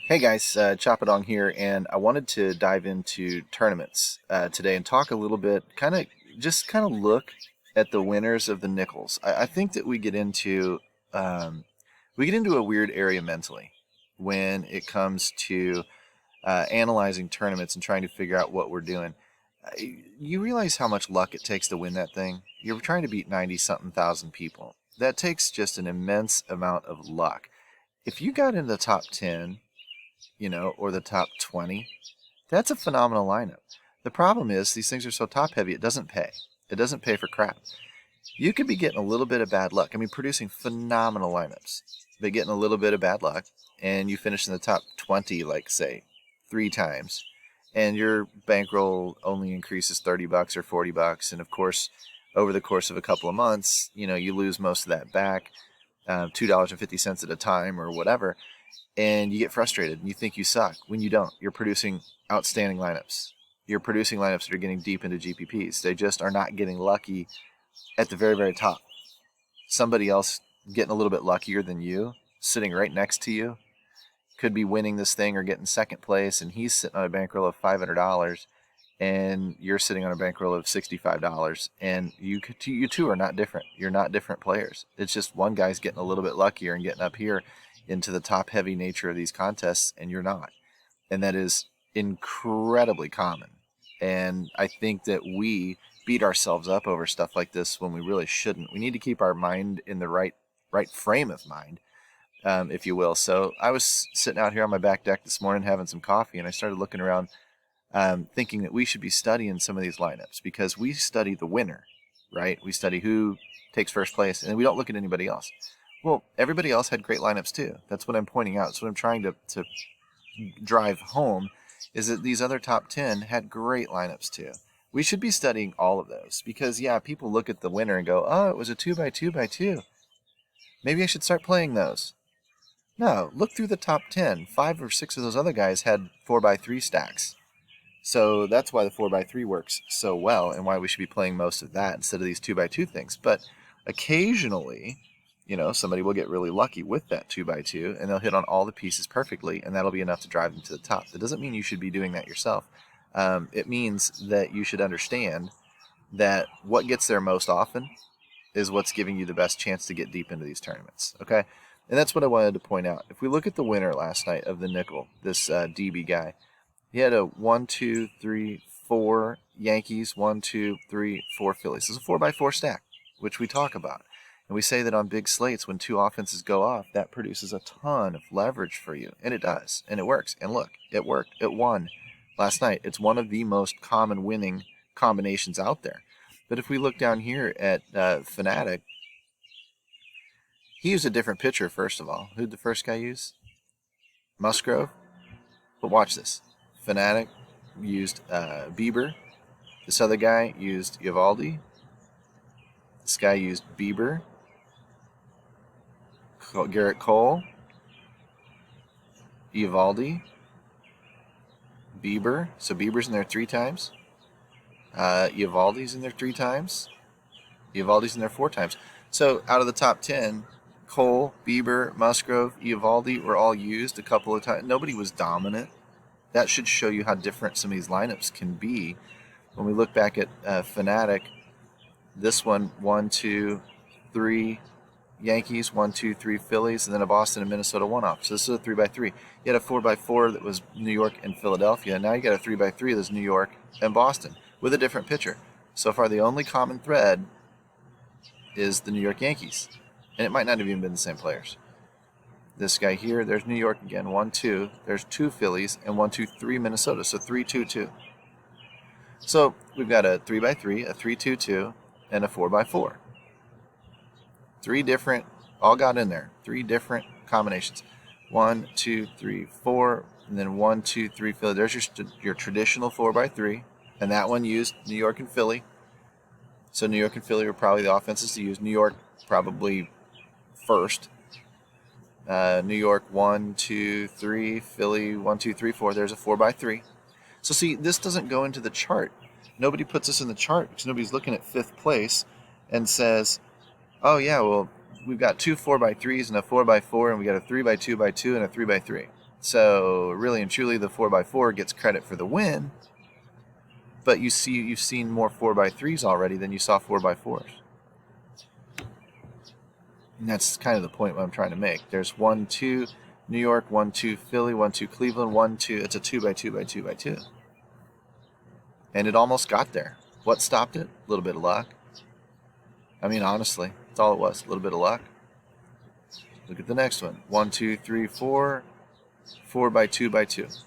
Hey guys, Chapadong here, and I wanted to dive into tournaments today and talk a little bit, kind of look at the winners of the nickels. I think that um, we get into a weird area mentally when it comes to analyzing tournaments and trying to figure out what we're doing. You realize how much luck it takes to win that thing? You're trying to beat 90 something thousand people. That takes just an immense amount of luck. If you got into the top 10, or the top 20, that's a phenomenal lineup. The problem is these things are so top heavy, it doesn't pay. It doesn't pay for crap. You could be getting a little bit of bad luck. I mean, producing phenomenal lineups, but getting a little bit of bad luck, and you finish in the top 20, like, say, three times, and your bankroll only increases $30 or $40. And of course, over the course of a couple of months, you lose most of that back, $2.50 at a time or whatever, and you get frustrated and you think you suck when you don't. You're producing outstanding lineups. You're producing lineups that are getting deep into GPPs. They just are not getting lucky at the very, very top. Somebody else getting a little bit luckier than you, sitting right next to you, could be winning this thing or getting second place, and he's sitting on a bankroll of $500, and you're sitting on a bankroll of $65, and you two are not different. You're not different players. It's just one guy's getting a little bit luckier and getting up here into the top heavy nature of these contests, and you're not. And that is incredibly common. And I think that we beat ourselves up over stuff like this when we really shouldn't. We need to keep our mind in the right frame of mind, if you will. So I was sitting out here on my back deck this morning having some coffee, and I started looking around, thinking that we should be studying some of these lineups because we study the winner, right? We study who takes first place, and we don't look at anybody else. Well, everybody else had great lineups too. That's what I'm pointing out. That's what I'm trying to drive home, is that these other top 10 had great lineups too. We should be studying all of those because, yeah, people look at the winner and go, oh, it was a 2 by 2 by 2. Maybe I should start playing those. No, look through the top 10. Five or six of those other guys had 4 by 3 stacks. So that's why the 4 by 3 works so well and why we should be playing most of that instead of these 2 by 2 things. But occasionally, somebody will get really lucky with that 2 by 2 and they'll hit on all the pieces perfectly, and that'll be enough to drive them to the top. That doesn't mean you should be doing that yourself. It means that you should understand that what gets there most often is what's giving you the best chance to get deep into these tournaments. Okay? And that's what I wanted to point out. If we look at the winner last night of the nickel, this DB guy, he had a 1, 2, 3, 4 Yankees, 1, 2, 3, 4 Phillies. This is a 4 by 4 stack, which we talk about. And we say that on big slates, when two offenses go off, that produces a ton of leverage for you. And it does. And it works. And look, it worked. It won last night. It's one of the most common winning combinations out there. But if we look down here at Fnatic, he used a different pitcher, first of all. Who'd the first guy use? Musgrove? But watch this. Fnatic used Bieber. This other guy used Eovaldi. This guy used Bieber. Garrett Cole. Eovaldi. Bieber. So Bieber's in there three times. Eovaldi's in there three times. Eovaldi's in there four times. So out of the top 10, Cole, Bieber, Musgrove, Eovaldi were all used a couple of times. Nobody was dominant. That should show you how different some of these lineups can be. When we look back at Fnatic, this one, 1, 2, 3 Yankees, 1, 2, 3 Phillies, and then a Boston and Minnesota one-off. So this is a 3 by 3. You had a 4 by 4 that was New York and Philadelphia. Now you got a 3 by 3 that's New York and Boston with a different pitcher. So far, the only common thread is the New York Yankees. And it might not have even been the same players. This guy here, there's New York again, 1, 2. There's 2 Phillies, and 1, 2, 3 Minnesota. So 3, 2, 2. So we've got a 3 by 3, a 3, 2, 2, and a 4 by 4. Three different, all got in there. Three different combinations. 1, 2, 3, 4, and then 1, 2, 3 Philly. There's your traditional 4 by 3, and that one used New York and Philly. So New York and Philly were probably the offenses to use. New York probably first. New York 1, 2, 3, Philly 1, 2, 3, 4. There's a 4 by 3. So see, this doesn't go into the chart. Nobody puts this in the chart because nobody's looking at fifth place and says, oh yeah, well, we've got two 4 by 3s and a 4 by 4, and we got a 3 by 2 by 2 and a 3 by 3. So really and truly, the 4x4 gets credit for the win, but you've seen more 4x3s already than you saw 4x4s. And that's kind of the point I'm trying to make. There's 1-2 New York, 1-2 Philly, 1-2 Cleveland, 1-2. It's a 2x2x2x2. And it almost got there. What stopped it? A little bit of luck. I mean, honestly, that's all it was. A little bit of luck. Look at the next one. 1, 2, 3, 4. 4x2x2.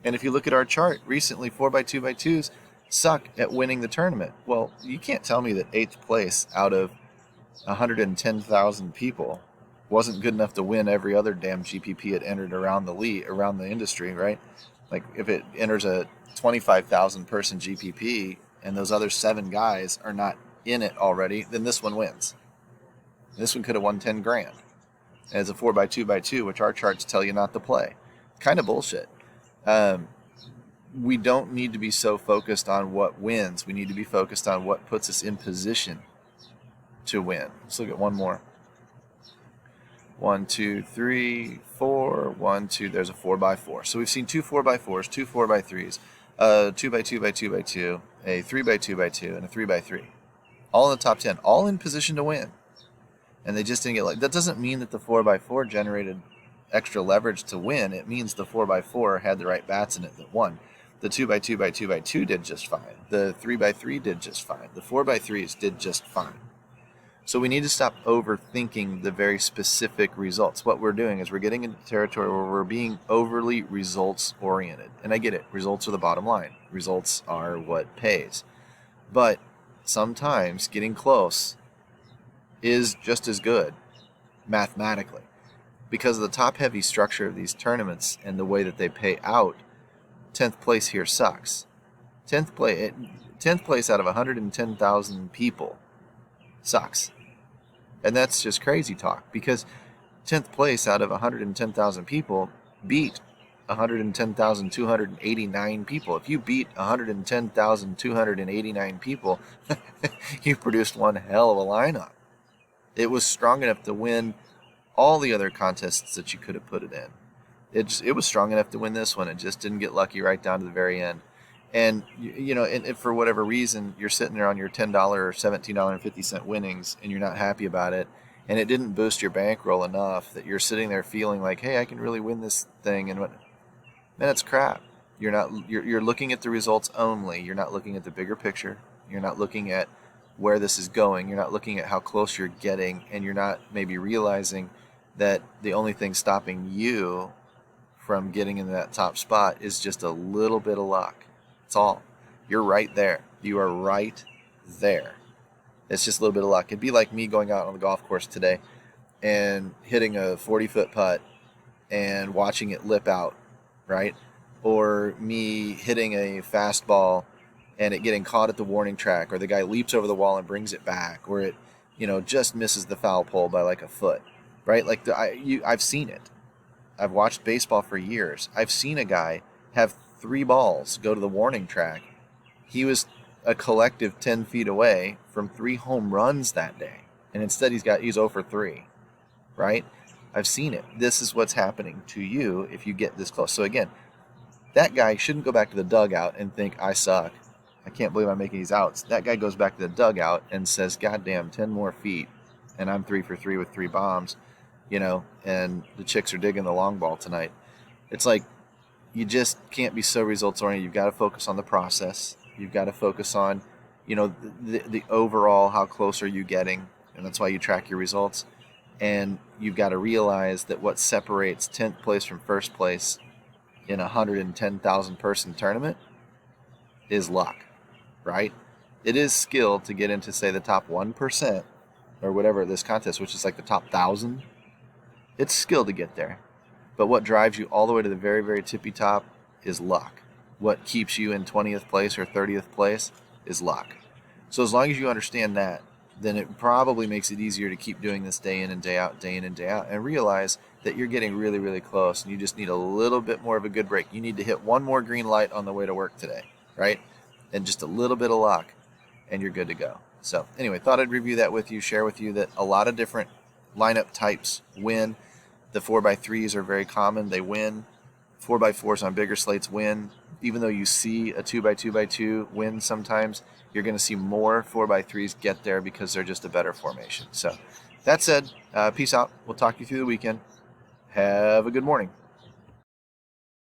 And if you look at our chart recently, 4x2x2s suck at winning the tournament. Well, you can't tell me that 8th place out of 110,000 people wasn't good enough to win every other damn GPP it entered around the industry, right? Like if it enters a 25,000 person GPP and those other 7 guys are not in it already, then this one wins. This one could have won 10 grand as a 4x2x2, which our charts tell you not to play. Kind of bullshit. We don't need to be so focused on what wins. We need to be focused on what puts us in position to win. Let's look at one more. 1, 2, 3, 4. 1, 2. There's a 4x4. So we've seen 2 4x4s, 2 4x3s, a 2x2x2x2, a 3x2x2, and a 3x3. All in the top 10. All in position to win. And they just didn't get that doesn't mean that the 4x4 generated extra leverage to win. It means the 4x4 had the right bats in it that won. The 2x2x2x2 did just fine. The 3x3 did just fine. The 4x3s did just fine. So we need to stop overthinking the very specific results. What we're doing is we're getting into territory where we're being overly results oriented. And I get it. Results are the bottom line. Results are what pays. But sometimes getting close is just as good mathematically. Because of the top-heavy structure of these tournaments and the way that they pay out, 10th place here sucks. 10th place out of 110,000 people sucks. And that's just crazy talk, because 10th place out of 110,000 people beat 110,289 people. If you beat 110,289 people, you produced one hell of a lineup. It was strong enough to win all the other contests that you could have put it in. It was strong enough to win this one. It just didn't get lucky right down to the very end. And, and for whatever reason, you're sitting there on your $10 or $17.50 winnings, and you're not happy about it, and it didn't boost your bankroll enough that you're sitting there feeling like, hey, I can really win this thing. And man, it's crap. You're looking at the results only. You're not looking at the bigger picture. You're not looking at where this is going. You're not looking at how close you're getting, and you're not maybe realizing that the only thing stopping you from getting in that top spot is just a little bit of luck. That's all. You're right there. You are right there. It's just a little bit of luck. It'd be like me going out on the golf course today and hitting a 40-foot putt and watching it lip out, right? Or me hitting a fastball and it getting caught at the warning track, or the guy leaps over the wall and brings it back, or it, just misses the foul pole by like a foot, right? Like I've seen it. I've watched baseball for years. I've seen a guy have 3 balls go to the warning track. He was a collective 10 feet away from 3 home runs that day, and instead he's 0 for 3, right? I've seen it. This is what's happening to you if you get this close. So again, that guy shouldn't go back to the dugout and think, I suck. I can't believe I'm making these outs. That guy goes back to the dugout and says, goddamn, 10 more feet, and I'm 3 for 3 with 3 bombs, and the chicks are digging the long ball tonight. It's like, you just can't be so results oriented. You've got to focus on the process. You've got to focus on, the overall, how close are you getting, and that's why you track your results. And you've got to realize that what separates 10th place from first place in a 110,000 person tournament is luck, right? It is skill to get into, say, the top 1% or whatever this contest, which is like the top 1,000. It's skill to get there. But what drives you all the way to the very, very tippy top is luck. What keeps you in 20th place or 30th place is luck. So as long as you understand that, then it probably makes it easier to keep doing this day in and day out, and realize that you're getting really, really close, and you just need a little bit more of a good break. You need to hit one more green light on the way to work today, right? And just a little bit of luck, and you're good to go. So anyway, thought I'd review that with you, share with you that a lot of different lineup types win. The 4x3s are very common. They win. 4x4s on bigger slates win. Even though you see a 2x2x2 win sometimes, you're going to see more 4x3s get there because they're just a better formation. So that said, peace out. We'll talk you through the weekend. Have a good morning.